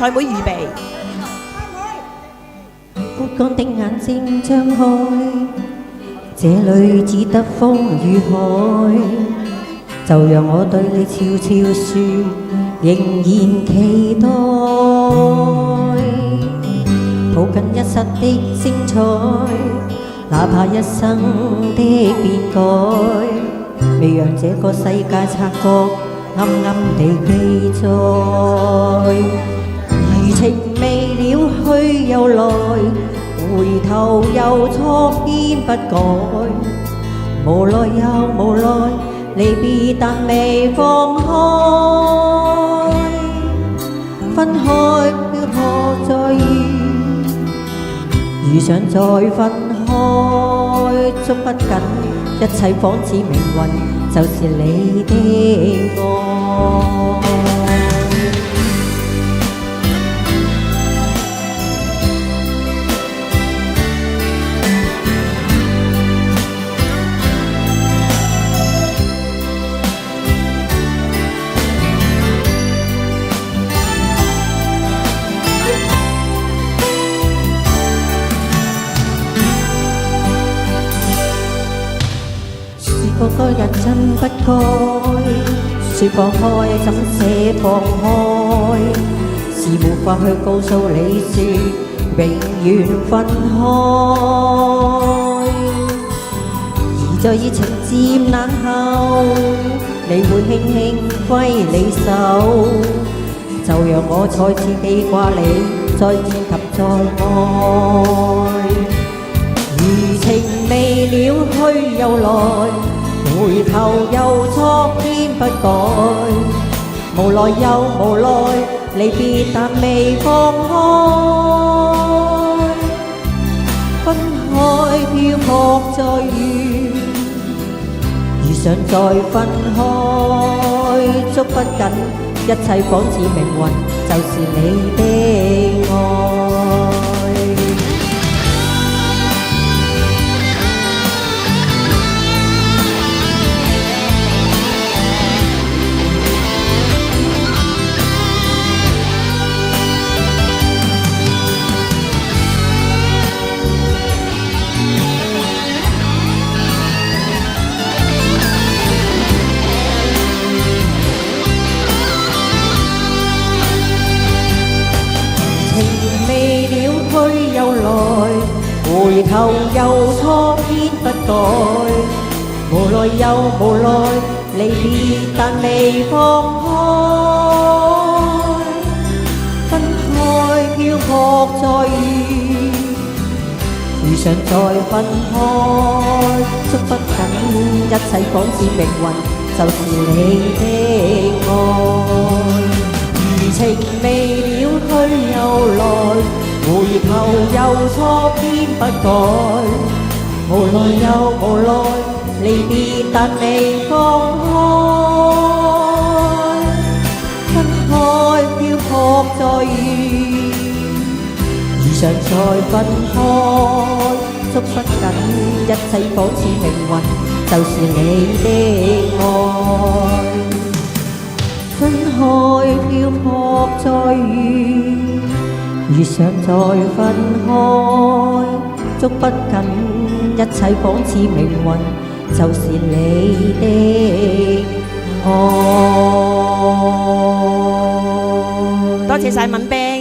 賽會預備。枯乾的眼睛張開，這裏只得風與海，就讓我對你悄悄說，仍然期待。抱緊一室的精彩，哪怕一生的變改，未讓這個世界察覺，暗暗地記載。餘情未了去又來，回頭又錯偏不改，無奈又無奈，離別但未放開，分開漂泊在遇上再分開，捉不緊，一切仿似命運，就是你的愛。個人真不該，說放開怎捨放開，是沒法去告訴你說永遠分開。而在熱情漸冷後，你會輕輕揮你手，就讓我再次記掛你，再見及再愛。餘情未了去又來，回頭又錯偏不改，無奈又無奈，離別但未放開，分開漂泊在遇上再分開，捉不緊，一切仿似命運，就是你的愛。回頭又錯偏不改，無奈又無奈，離別但未放開，分開漂泊在遇上再分開，捉不緊，一切仿似命運，就是你的愛。餘情未了去又來，回頭又錯偏不改，無奈又無奈，離別但未放開，分開漂泊在遇上再分開，捉不緊，一切仿似命運，就是你的愛。分開漂泊在遇上再分開，捉不緊，一切仿似命運，就是你的愛。多謝晒敏啤。